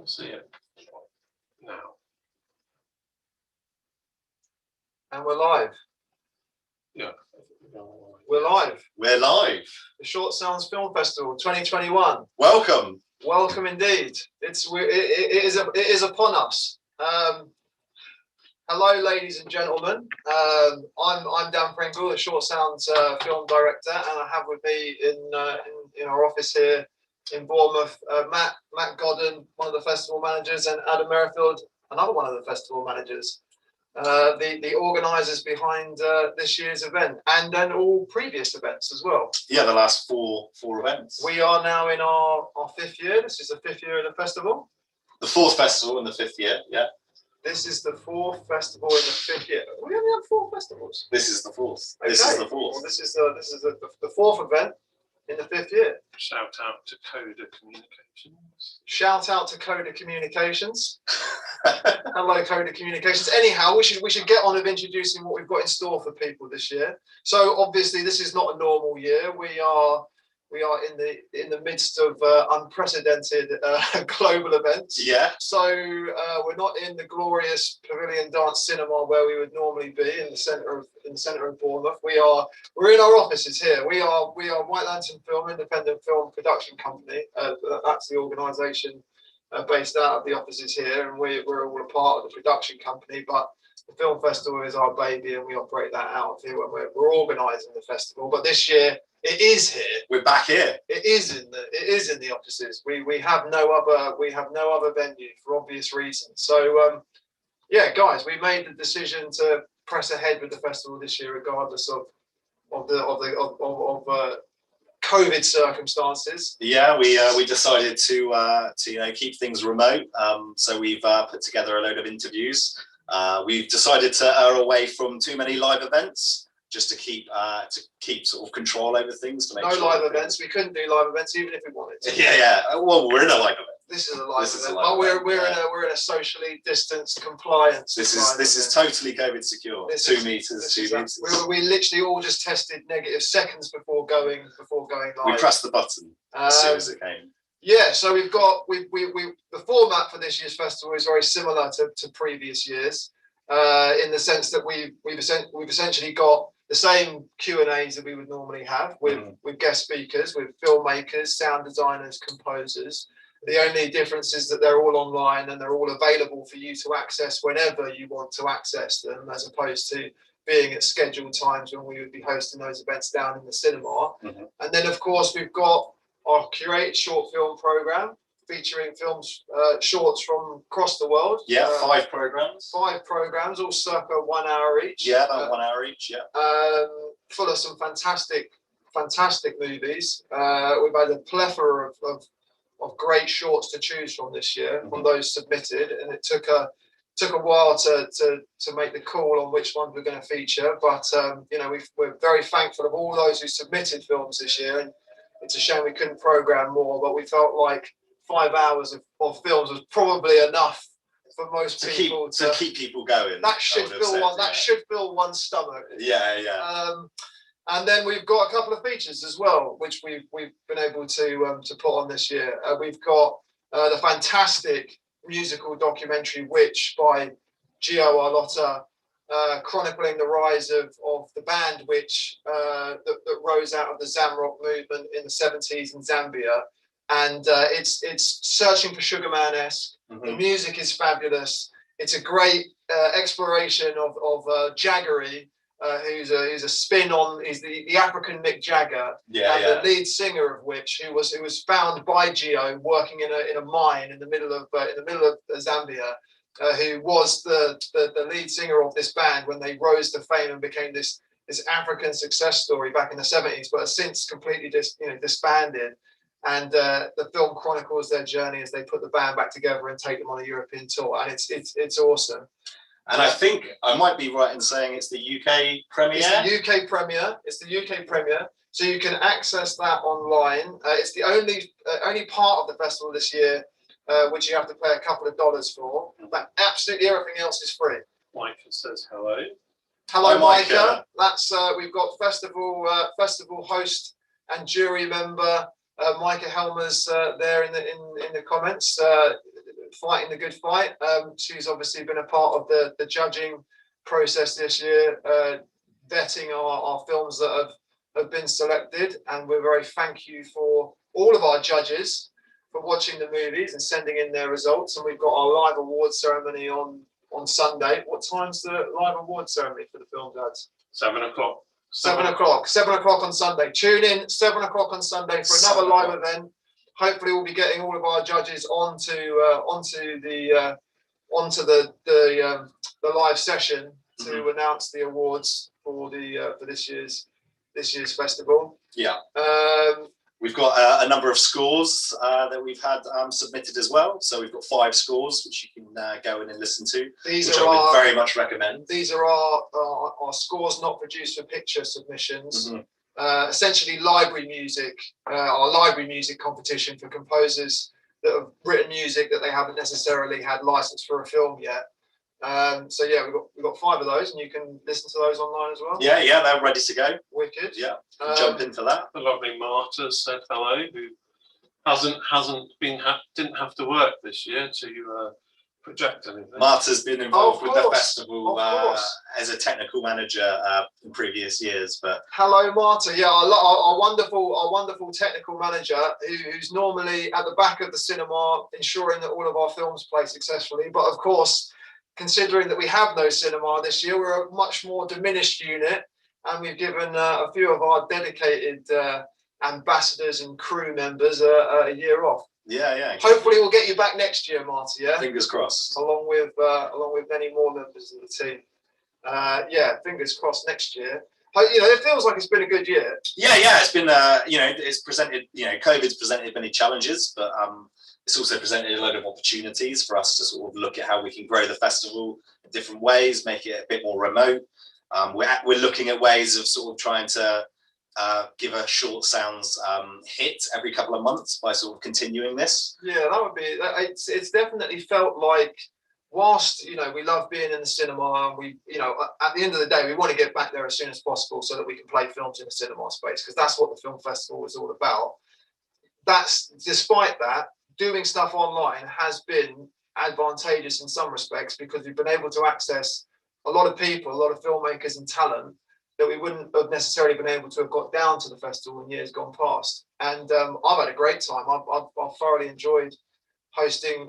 see it now. And we're live. Yeah. We're live. We're live. The Short Sounds Film Festival 2021. Welcome. Welcome indeed. It is upon us. Hello, ladies and gentlemen. I'm Dan Pringle, the Short Sounds film director, and I have with me in our office here in Bournemouth, Matt Godden, one of the festival managers, and Adam Merrifield, another one of the festival managers. The organisers behind this year's event, and then all previous events as well. Yeah, the last four events. We are now in our fifth year. This is the fifth year of the festival. The fourth festival in the fifth year, yeah. This is the fourth festival in the fifth year. We only have four festivals. This is the fourth. Okay. This is the fourth. Well, this is the fourth event in the fifth year. Shout out to Coda Communications. Shout out to Coda Communications. Hello, Coda Communications. Anyhow, we should get on with introducing what we've got in store for people this year. So obviously, this is not a normal year. We are in the midst of unprecedented global events. Yeah. So we're not in the glorious Pavilion Dance Cinema where we would normally be in the centre of Bournemouth. We're in our offices here. We are White Lantern Film, independent film production company. That's the organisation based out of the offices here, and we're all a part of the production company. But the film festival is our baby, and we operate that out of here when we're organising the festival. But this year, it is here. We're back here. It is in the offices. We have no other venue for obvious reasons. So yeah, guys, we made the decision to press ahead with the festival this year, regardless of COVID circumstances. Yeah, we decided to keep things remote. So we've put together a load of interviews. We've decided to err away from too many live events, just to keep sort of control over things. To make no sure live events. We couldn't do live events even if we wanted to. Yeah. Well, we're in a live event. This is a live event, but we're in a socially distanced compliance. This is totally COVID secure. 2 meters. We literally all just tested negative seconds before going live. We pressed the button as soon as it came. Yeah, so we've got the format for this year's festival is very similar to previous years, in the sense that we've essentially got the same Q&As that we would normally have with guest speakers, with filmmakers, sound designers, composers. The only difference is that they're all online and they're all available for you to access whenever you want to access them, as opposed to being at scheduled times when we would be hosting those events down in the cinema. And then, of course, we've got our curated short film program featuring films, shorts from across the world. Yeah, 5 programs. 5 programs, all circa 1 hour each. Yeah, about 1 hour each. Yeah. Full of some fantastic movies. We've had a plethora of great shorts to choose from this year, from those submitted, and it took a while to make the call on which ones we're going to feature. But we're very thankful of all those who submitted films this year, and it's a shame we couldn't program more. But we felt like 5 hours of films was probably enough for most people to keep people going. That should fill one's stomach. Yeah. And then we've got a couple of features as well, which we've been able to put on this year. We've got the fantastic musical documentary Witch by Gio Arlotta, chronicling the rise of the band Witch that rose out of the Zamrock movement in the 70s in Zambia. And it's Searching for Sugar Man-esque. The music is fabulous. It's a great exploration of Jaggery, who's a spin on, he's the African Mick Jagger, the lead singer of which who was found by Gio working in a mine in the middle of Zambia, who was the lead singer of this band when they rose to fame and became this African success story back in the 70s, but has since completely disbanded. And the film chronicles their journey as they put the band back together and take them on a European tour, and it's awesome. And I think I might be right in saying it's the UK premiere. It's the UK premiere. So you can access that online. It's the only part of the festival this year which you have to pay a couple of dollars for. But absolutely everything else is free. Micah says hello. Hello, Micah. That's we've got festival host and jury member Micah Helmers there in the comments. fighting the good fight. She's obviously been a part of the judging process this year, vetting our films that have been selected, and we're very thank you for all of our judges for watching the movies and sending in their results. And we've got our live award ceremony on Sunday. What time's the live award ceremony for the film, Dads? 7 o'clock. 7 o'clock. 7 o'clock on Sunday. Tune in 7 o'clock on Sunday for another live event. Hopefully, we'll be getting all of our judges onto the live session to announce the awards for this year's festival. Yeah. We've got a number of scores that we've had submitted as well. So we've got 5 scores which you can go in and listen to. These which are I would very much recommend. These are our scores not produced for picture submissions. Essentially, library music, our library music competition for composers that have written music that they haven't necessarily had licensed for a film yet. So yeah, we've got 5 of those, and you can listen to those online as well. Yeah, they're ready to go. Wicked. Yeah, jump in for that. The lovely Marta said hello, who didn't have to work this year to project anything. Marta's been involved with the course, festival as a technical manager in previous years. But hello, Marta. Yeah, our wonderful technical manager who's normally at the back of the cinema, ensuring that all of our films play successfully. But of course, considering that we have no cinema this year, we're a much more diminished unit, and we've given a few of our dedicated ambassadors and crew members a year off. Yeah. Hopefully, we'll get you back next year, Marta. Yeah. Fingers crossed. Along with many more members of the team. Yeah, fingers crossed next year. It feels like it's been a good year. Yeah. It's been it's presented. COVID's presented many challenges, but it's also presented a load of opportunities for us to sort of look at how we can grow the festival in different ways, make it a bit more remote. We're looking at ways of sort of trying to give a short sounds hit every couple of months by sort of continuing this. Yeah, that would be. It's definitely felt like, whilst we love being in the cinema, and we at the end of the day we want to get back there as soon as possible so that we can play films in the cinema space, because that's what the film festival is all about. Despite that, doing stuff online has been advantageous in some respects, because we've been able to access a lot of people, a lot of filmmakers and talent that we wouldn't have necessarily been able to have got down to the festival in years gone past. And I've had a great time. I've thoroughly enjoyed hosting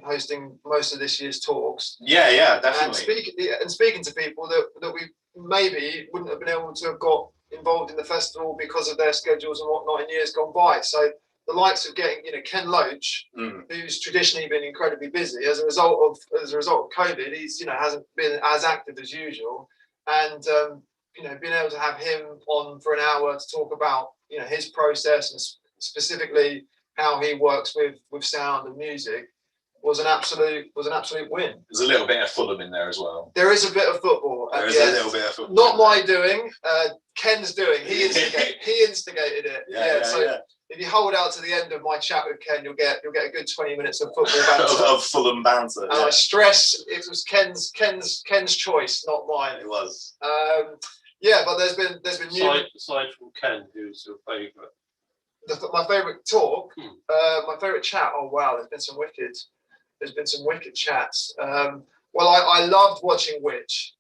most of this year's talks. Yeah, definitely. And speaking to people that we maybe wouldn't have been able to have got involved in the festival because of their schedules and whatnot in years gone by. So the likes of getting, Ken Loach, who's traditionally been incredibly busy as a result of COVID, he's hasn't been as active as usual, and being able to have him on for an hour to talk about his process and specifically how he works with sound and music was an absolute win. There's a little bit of Fulham in there as well. There is a bit of football. There is a little bit of football. Not my doing. Ken's doing. He instigated it. Yeah. If you hold out to the end of my chat with Ken, you'll get a good 20 minutes of football banter. of Fulham banter. And I stress it was Ken's choice, not mine. It was. But there's been aside from Ken, who's your favourite? My favourite talk, my favourite chat. Oh wow, there's been some wicked chats. I loved watching Witch,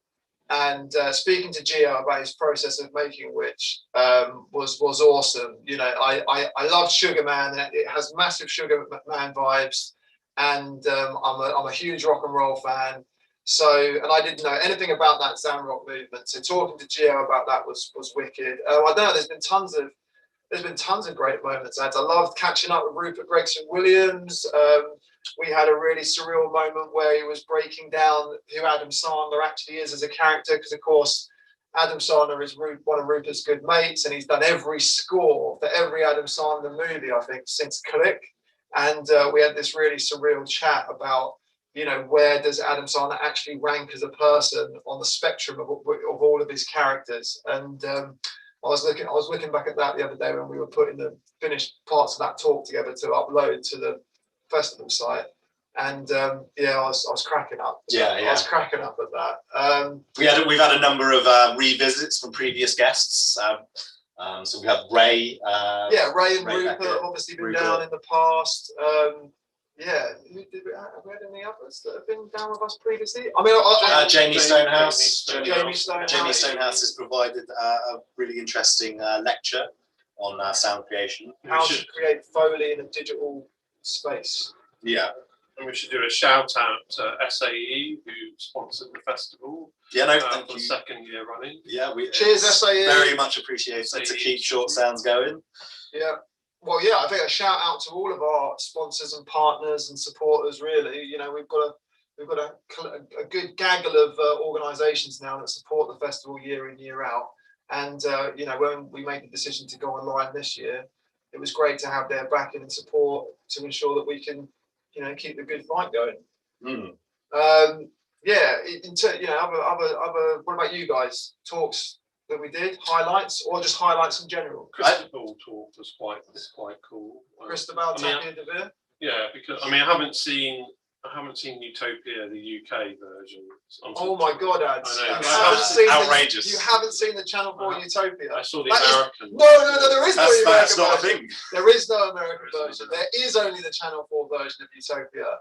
and speaking to Gio about his process of making Witch was awesome. I loved Sugar Man. It has massive Sugar Man vibes, and I'm a huge rock and roll fan. So, and I didn't know anything about that Zamrock movement. So talking to Gio about that was wicked. I don't know. There's been tons of great moments. I loved catching up with Rupert Gregson-Williams. We had a really surreal moment where he was breaking down who Adam Sandler actually is as a character, because of course Adam Sandler is one of Rupert's good mates, and he's done every score for every Adam Sandler movie, I think, since Click. And we had this really surreal chat about, where does Adam Sandler actually rank as a person on the spectrum of all of his characters. And I was looking back at that the other day when we were putting the finished parts of that talk together to upload to the festival site, and I was cracking up. I was cracking up at that. We've had a number of revisits from previous guests. So we have Ray. Ray and Rupert have obviously been down in the past. Yeah, have we had any others that have been down with us previously? I mean, Jamie Stonehouse. Jamie Stonehouse. Jamie Stonehouse has provided a really interesting lecture on sound creation. how to create Foley in a digital space. Yeah. And we should do a shout out to SAE who sponsored the festival Yeah, no, for thank the you. second year running. Yeah, Cheers, it's SAE. Very much appreciated to keep Short Sounds going. Yeah. Well, yeah, I think a shout out to all of our sponsors and partners and supporters. Really, you know, we've got a good gaggle of organisations now that support the festival year in year out. And you know, when we made the decision to go online this year, it was great to have their backing and support to ensure that we can, you know, keep the good fight going. Yeah, you know, other. What about you guys? Talks that we did, highlights, or just highlights in general? Cristobal talk was quite cool. Cristobal I mean, Tapia de Veer. Yeah, because I mean I haven't seen Utopia, the UK version. Oh my God, Ads! I know. You That's haven't seen outrageous. you haven't seen the Channel 4 Utopia. I saw the That is- American. No, there is no American That's not a version. thing. There is no American version. There is only the Channel 4 version of Utopia.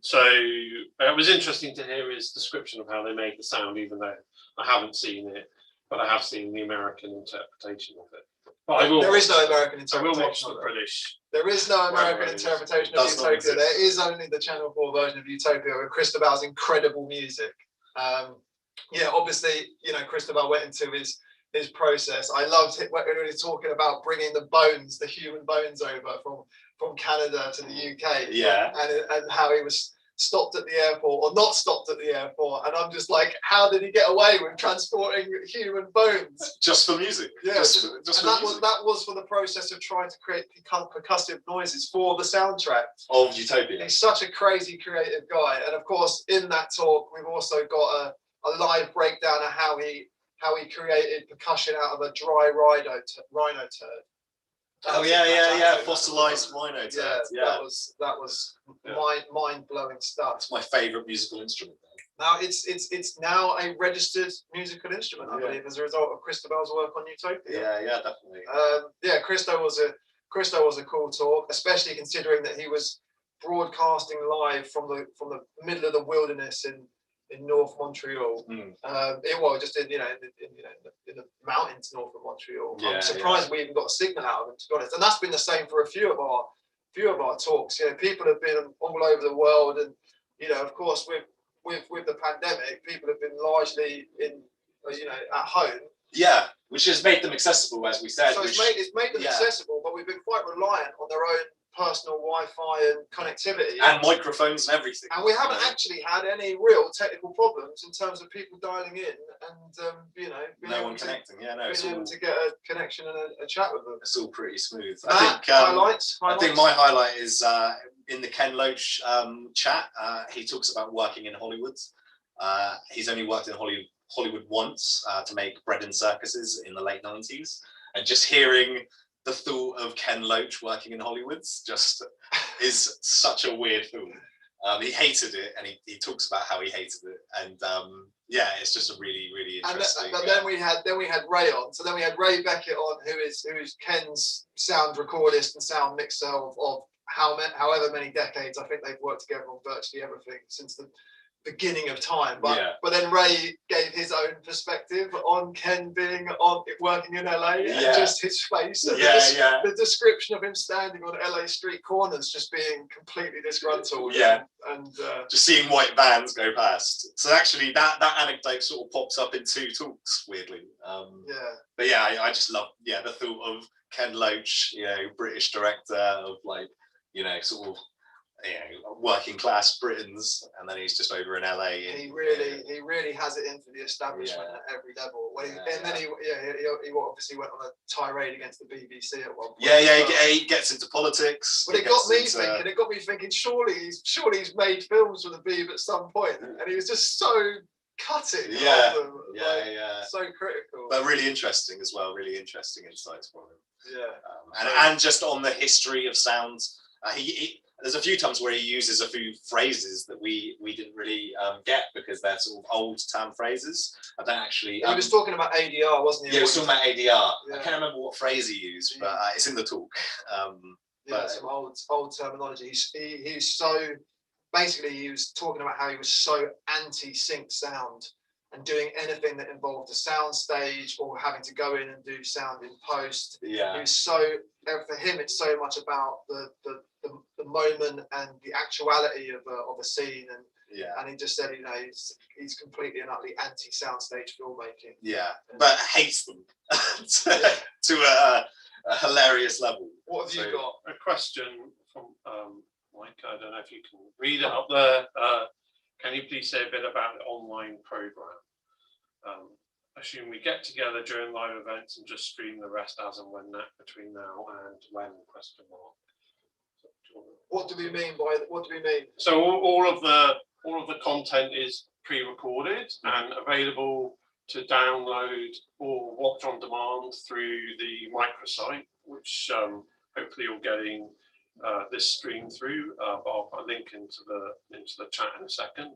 So it was interesting to hear his description of how they made the sound, even though I haven't seen it, but I have seen the American interpretation of it. But I will. There is no American I will watch interpretation the of it. British. There is no American Wherever it is. interpretation of Does not Utopia. exist. There is only the Channel 4 version of Utopia with Cristobal's incredible music. Yeah, obviously, you know, Cristobal went into his process. I loved it when he was talking about bringing the bones, the human bones over from Canada to the UK. Yeah. And how he was stopped at the airport or not stopped at the airport. And I'm just like, how did he get away with transporting human bones? Just for music. Yeah, just and for that music. was for the process of trying to create percussive noises for the soundtrack. Of Utopia. He's such a crazy creative guy, and of course, in that talk, we've also got a live breakdown of how he created percussion out of a dry rhino turd. Oh yeah. Fossilized rhino turd. Yeah, that was Yeah. mind blowing stuff. That's my favourite musical instrument. Now it's now a registered musical instrument, I Yeah. believe, as a result of Cristobal's work on Utopia. Yeah, definitely. Yeah, Christo was a cool talk, especially considering that he was broadcasting live from the middle of the wilderness in North Montreal. Just in the mountains north of Montreal. Yeah, I'm surprised we even got a signal out of him, to be honest. And that's been the same for a few of our talks. You know, people have been all over the world, and you know, of course, with the pandemic, people have been largely at home. Yeah, which has made them accessible, as we said. So it's made them accessible, but we've been quite reliant on their own personal Wi-Fi and connectivity. And microphones and everything. And we haven't actually had any real technical problems in terms of people dialing in and being No one able connecting. Yeah, no, it's being able all, to get a connection and a chat with them. it's all pretty smooth. Matt, highlights. I think my highlight is in the Ken Loach chat. He talks about working in Hollywood. He's only worked in Hollywood once to make Bread and Circuses in the late 90s, and just hearing the thought of Ken Loach working in Hollywood just is such a weird thought. He hated it, and he talks about how he hated it, and yeah, it's just a really interesting. But then we had Ray on. So then we had Ray Beckett on, who's Ken's sound recordist and sound mixer of however many decades. I think they've worked together on virtually everything since the beginning of time. But then Ray gave his own perspective on Ken working in LA, and just his face and the description of him standing on LA street corners just being completely disgruntled. And just seeing white vans go past. So actually that anecdote sort of pops up in two talks, weirdly. But yeah, I just love the thought of Ken Loach, British director of sort of working class Britons, and then he's just over in LA. He really has it in for the establishment at every level. He obviously went on a tirade against the BBC at one point. He gets into politics. But it got me thinking. Surely he's made films for the Beeb at some point, and he was just so cutting. So critical. But really interesting as well. Really interesting insights from him. And just on the history of sounds, there's a few times where he uses a few phrases that we didn't really get because they're sort of old time phrases. I don't actually. He was talking about ADR, wasn't he? Yeah, he was talking about ADR. I can't remember what phrase he used, but it's in the talk. But- some old terminology. He's so basically he was talking about how he was so anti-sync sound and doing anything that involved a sound stage or having to go in and do sound in post. He Yeah, was so for him it's so much about the moment and the actuality of a scene, and he just said, you know, he's completely and utterly anti-soundstage filmmaking. yeah, but hates them to a hilarious level. What have you So- got? A question from Mike. I don't know if you can read it up there. Can you please say a bit about the online program? Assume we get together during live events and just stream the rest as and when that between now and when? Question mark. What do we mean by what do we mean? So all of the content is pre-recorded and available to download or watch on demand through the microsite, which hopefully you're getting this stream through. But I'll put a link into the chat in a second.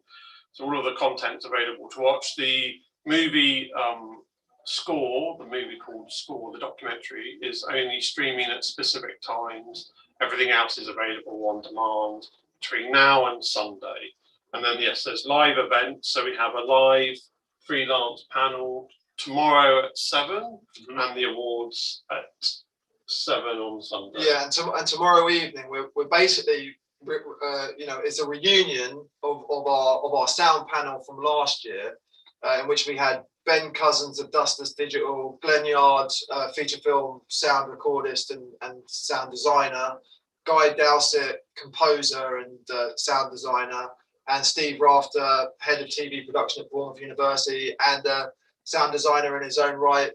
So all of the content's available to watch. The movie Score, the movie called Score, the documentary, is only streaming at specific times. Everything else is available on demand between now and Sunday. And then, yes, there's live events. So we have a live freelance panel tomorrow at 7 and the awards at 7 on Sunday. Yeah, and tomorrow evening we're basically you know, it's a reunion of our sound panel from last year, in which we had Ben Cousins of Dustless Digital, Glenn Yard, feature film sound recordist and sound designer, Guy Dowsett, composer and sound designer, and Steve Rafter, head of TV production at Bournemouth University and sound designer in his own right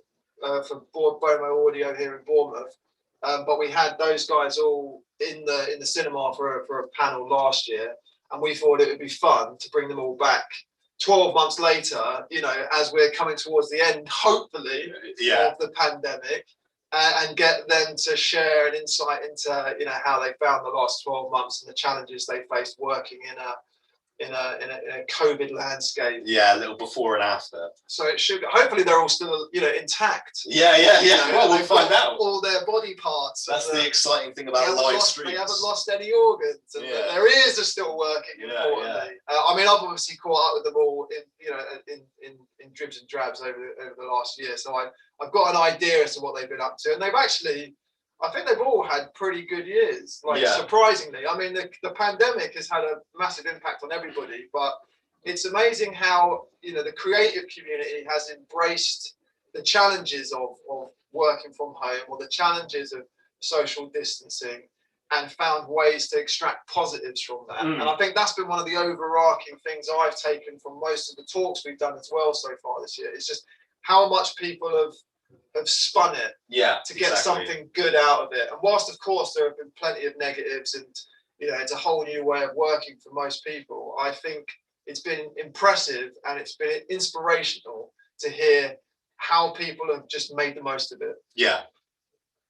for Bomo Audio here in Bournemouth. But we had those guys all in the cinema for a panel last year, and we thought it would be fun to bring them all back 12 months later, you know, as we're coming towards the end, hopefully, Yeah, of the pandemic, and get them to share an insight into, you know, how they found the last 12 months and the challenges they faced working in a COVID landscape. yeah, a little before and after. So it should, hopefully they're all still, you know, intact. Yeah. You know, Well, we'll they've find got out. all their body parts. That's and, the exciting thing they about haven't live lost- streams. They haven't lost any organs, and Yeah. their ears are still working. Yeah, Importantly, I mean, I've obviously caught up with them all in, you know, in dribs and drabs over the last year. So I've got an idea as to what they've been up to, and they've actually, I think they've all had pretty good years. Like Yeah. surprisingly, I mean, the pandemic has had a massive impact on everybody, but it's amazing how, you know, the creative community has embraced the challenges of working from home or the challenges of social distancing and found ways to extract positives from that. Mm. And I think that's been one of the overarching things I've taken from most of the talks we've done as well so far this year. It's just how much people have spun it Yeah, to get exactly. something good out of it. And whilst of course there have been plenty of negatives and, you know, it's a whole new way of working for most people, I think it's been impressive and it's been inspirational to hear how people have just made the most of it. Yeah,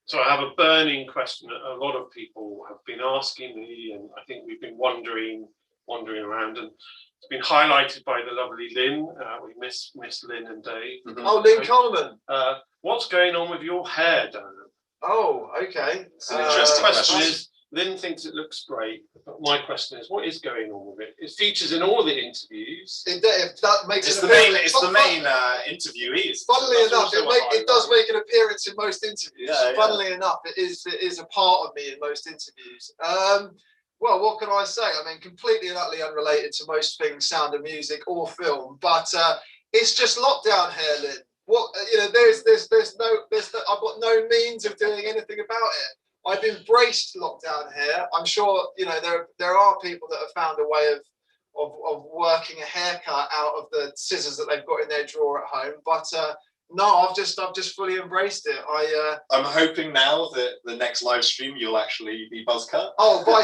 So I have a burning question that a lot of people have been asking me, and I think we've been wandering around, and it's been highlighted by the lovely Lynn. We miss Lynn and Dave. Mhm. Oh, Lynn Coleman. What's going on with your hair, Dan? Oh, okay. It's an interesting The question question. is, Lynn thinks it looks great, but my question is, what is going on with it? It features in all the interviews. If that makes It's an the main. appearance- It's the main interviewee. Funnily That's enough, also a it does highlight. make an appearance in most interviews. Yeah, yeah. Funnily enough, it is a part of me in most interviews. Well, what can I say? I mean, completely and utterly unrelated to most things, sound of music or film, but it's just lockdown here, Lynn. What you know, I've got no means of doing anything about it. I've embraced lockdown here. I'm sure, you know, there are people that have found a way of working a haircut out of the scissors that they've got in their drawer at home. But no, I've just fully embraced it. I'm hoping now that the next live stream you'll actually be buzz cut. Oh, by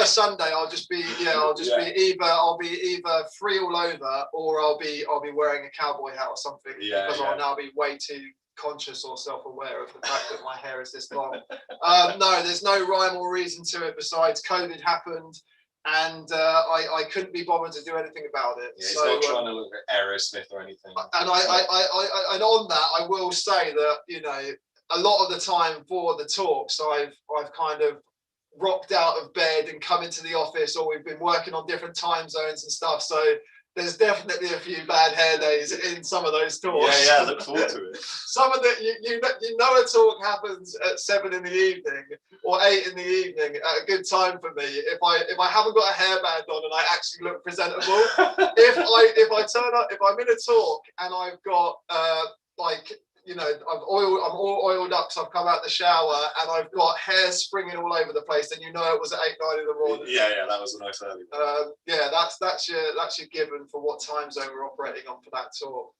Sunday I'll just be I'll be either free all over or I'll be wearing a cowboy hat or something, Yeah, because yeah. I'll now be way too conscious or self-aware of the fact that my hair is this long. No, there's no rhyme or reason to it besides COVID happened and I couldn't be bothered to do anything about it. Yeah, he's So not trying to look at Aerosmith or anything. and and on that I will say that, you know, a lot of the time for the talks I've kind of rocked out of bed and come into the office, or we've been working on different time zones and stuff. So there's definitely a few bad hair days in some of those talks. Yeah, look forward to it. Some of the you know a talk happens at 7 in the evening or 8 in the evening at a good time for me. If I haven't got a hairband on and I actually look presentable, if I turn up, if I'm in a talk and I've got like, you know, I'm all oiled up, so I've come out the shower and I've got hair springing all over the place, then you know it was at 8, 9 in the morning. Yeah, that was a nice early one. Yeah, that's your given for what time zone we're operating on for that talk.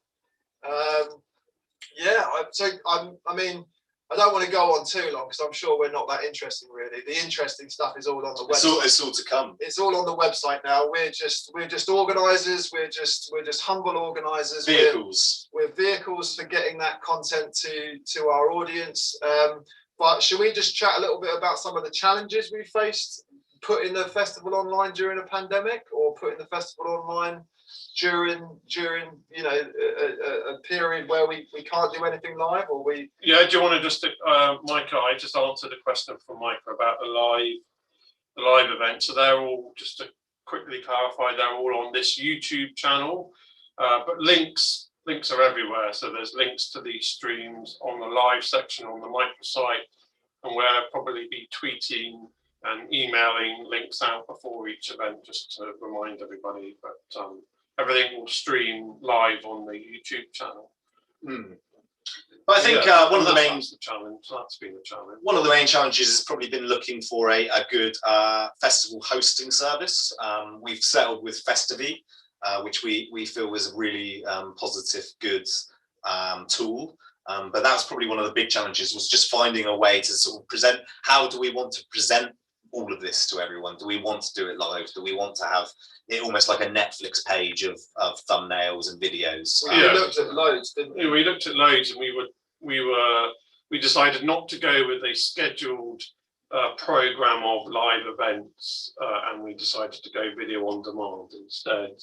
I mean, I don't want to go on too long because I'm sure we're not that interesting really. The interesting stuff is all on the website. It's all to come. It's all on the website now. We're just organisers. We're just humble organisers. Vehicles. We're vehicles for getting that content to our audience. But should we just chat a little bit about some of the challenges we faced putting the festival online during a pandemic, or putting the festival online during you know a period where we can't do anything live, or we? Yeah, do you want to just Micah, I just answered a question from Micah about the live event. So they're all, just to quickly clarify, they're all on this YouTube channel, but links are everywhere. So there's links to these streams on the live section on the microsite, and we'll probably be tweeting and emailing links out before each event just to remind everybody. But everything will stream live on the YouTube channel. But I think one of the main challenge, that's been a challenge. One of the main challenges has probably been looking for a good festival hosting service. We've settled with Festivi, which we feel was a really positive, good tool. But that's probably one of the big challenges, was just finding a way to sort of present. How do we want to present all of this to everyone? Do we want to do it live? Do we want to have it almost like a Netflix page of thumbnails and videos? We looked at loads, didn't we? We looked at loads, and we decided not to go with a scheduled program of live events, and we decided to go video on demand instead.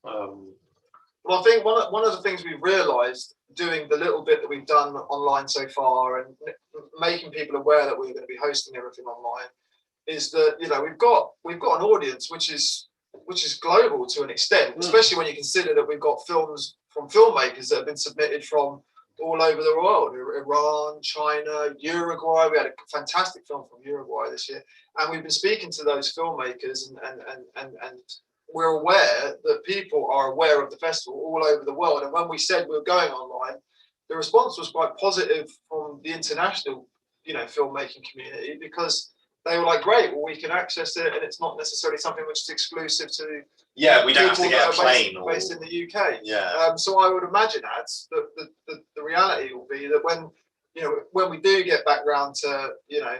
Well, I think one of the things we've realised doing the little bit that we've done online so far, and making people aware that we're going to be hosting everything online, is that, you know, we've got an audience which is global to an extent, especially when you consider that we've got films from filmmakers that have been submitted from all over the world: Iran, China, Uruguay. We had a fantastic film from Uruguay this year, and we've been speaking to those filmmakers, and we're aware that people are aware of the festival all over the world. And when we said we were going online, the response was quite positive from the international, you know, filmmaking community, because they were like, great, well, we can access it, and it's not necessarily something which is exclusive to we don't have to get a plane based in the UK. Yeah. So I would imagine that the reality will be that when we do get back round to, you know,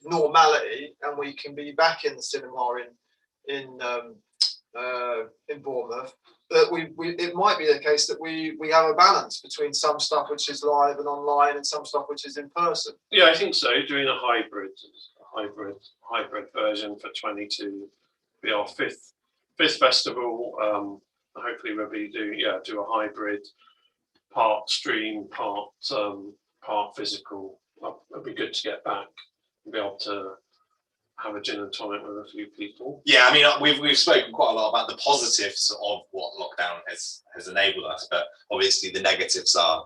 normality, and we can be back in the cinema in Bournemouth, that it might be the case that we have a balance between some stuff which is live and online, and some stuff which is in person. Yeah, I think so. Doing a hybrid version for 22, be our fifth festival. Hopefully we'll be do a hybrid, part stream, part physical. It'd be good to get back and be able to have a gin and tonic with a few people. Yeah, I mean, we've spoken quite a lot about the positives of what lockdown has enabled us, but obviously the negatives are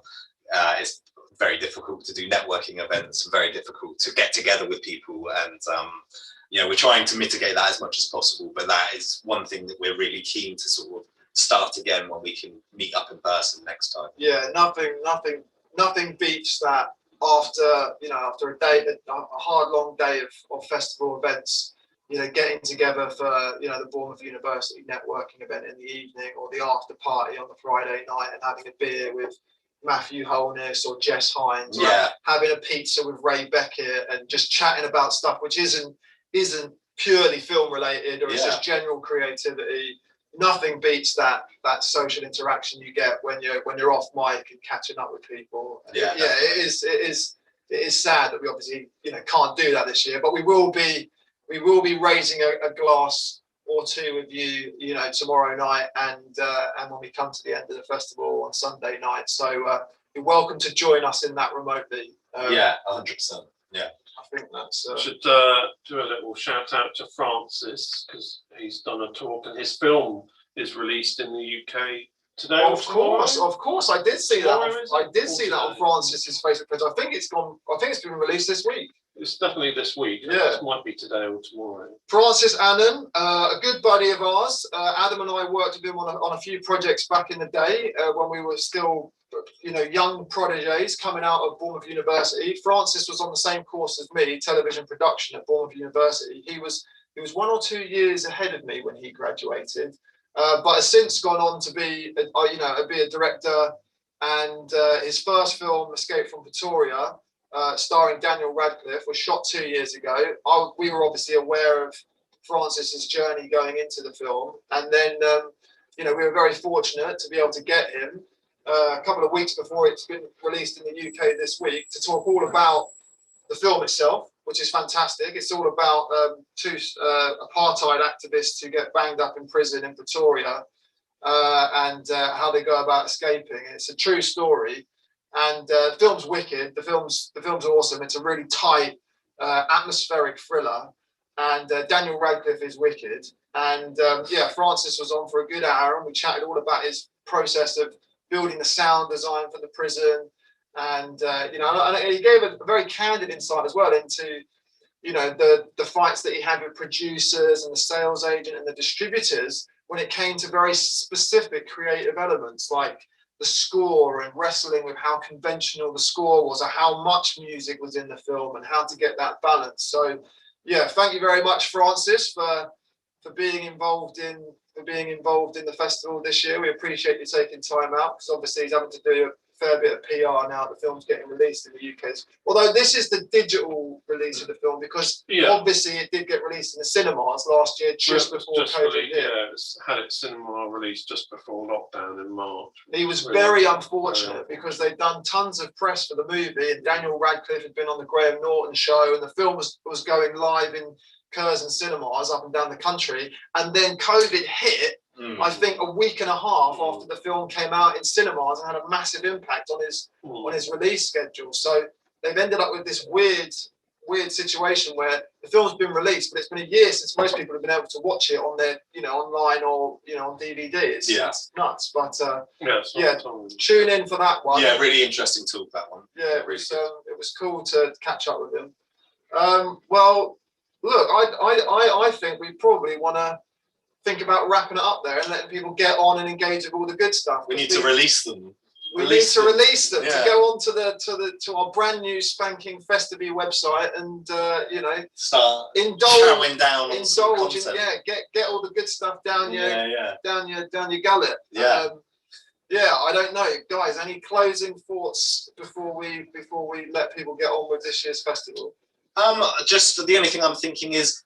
it's very difficult to do networking events, very difficult to get together with people, and you know, we're trying to mitigate that as much as possible. But that is one thing that we're really keen to sort of start again when we can meet up in person next time. Yeah, nothing beats that. After a hard long day of festival events, you know, getting together for, you know, the Bournemouth University networking event in the evening, or the after party on the Friday night, and having a beer with Matthew Holness or Jess Hines, having a pizza with Ray Beckett, and just chatting about stuff which isn't purely film related, or it's just general creativity. Nothing beats that social interaction you get when you're off mic and catching up with people. It is sad that we obviously, you know, can't do that this year, but we will be raising a glass or two with you, you know, tomorrow night, and when we come to the end of the festival on Sunday night. So you're welcome to join us in that remotely. 100%. Yeah. I think that's. Should do a little shout out to Francis because he's done a talk and his film is released in the UK today. Of course, I did see that. I did see that on Today? Francis's Facebook page. I think it's gone. I think it's been released this week. It's definitely this week. Yeah. It might be today or tomorrow. Francis Annan, a good buddy of ours. Adam and I worked with him on a few projects back in the day when we were still, young prodigies coming out of Bournemouth University. Francis was on the same course as me, television production at Bournemouth University. He was 1 or 2 years ahead of me when he graduated, but has since gone on to be, a director. And his first film, Escape from Pretoria, starring Daniel Radcliffe, was shot 2 years ago. We were obviously aware of Francis's journey going into the film, and then we were very fortunate to be able to get him a couple of weeks before it's been released in the UK this week to talk all about the film itself, which is fantastic. It's all about two apartheid activists who get banged up in prison in Pretoria and how they go about escaping. It's a true story. And the film's wicked. The film's awesome. It's a really tight, atmospheric thriller. And Daniel Radcliffe is wicked. And Francis was on for a good hour, and we chatted all about his process of building the sound design for the prison. And and he gave a very candid insight as well into the fights that he had with producers and the sales agent and the distributors when it came to very specific creative elements like the score and wrestling with how conventional the score was or how much music was in the film and how to get that balance. So thank you very much, Francis, for being involved in the festival this year. We appreciate you taking time out because obviously he's having to do a fair bit of PR now. The film's getting released in the UK. Although this is the digital release of the film because obviously it did get released in the cinemas last year just before COVID hit. It's had its cinema release just before lockdown in March. He was very unfortunate because they'd done tons of press for the movie and Daniel Radcliffe had been on the Graham Norton show and the film was going live in Curzon cinemas up and down the country, and then COVID hit. I think a week and a half after the film came out in cinemas and had a massive impact on his release schedule. So they've ended up with this weird situation where the film's been released, but it's been a year since most people have been able to watch it on their online or on DVD. It's nuts, but tune in for that one. Yeah, really interesting talk, that one. Yeah, it was cool to catch up with him. Well, look, I think we probably want to think about wrapping it up there and letting people get on and engage with all the good stuff. We need to release them. We need to release them to go on to our brand new spanking Festival website and start indulge down and get all the good stuff down your gullet. I don't know, guys. Any closing thoughts before we let people get on with this year's festival? Just the only thing I'm thinking is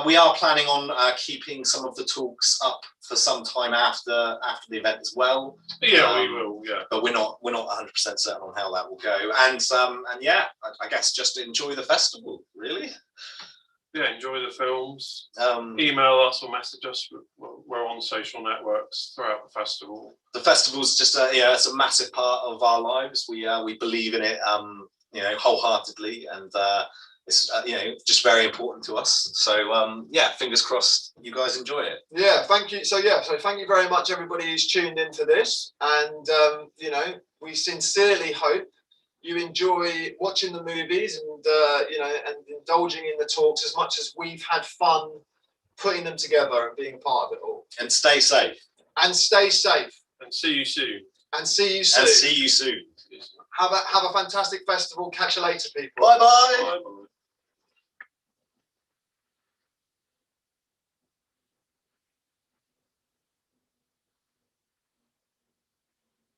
we are planning on keeping some of the talks up for some time after the event as well. We will. Yeah, but we're not 100% certain on how that will go. And I guess just enjoy the festival, really. Yeah, enjoy the films. Email us or message us. We're on social networks throughout the festival. The festival's just it's a massive part of our lives. We believe in it wholeheartedly, and it's just very important to us. So fingers crossed you guys enjoy it. Yeah, thank you. So thank you very much, everybody who's tuned into this, and we sincerely hope you enjoy watching the movies and and indulging in the talks as much as we've had fun putting them together and being part of it all. And stay safe. And stay safe. And see you soon. And see you soon. And see you soon. Have a fantastic festival. Catch you later, people. Bye bye. Bye.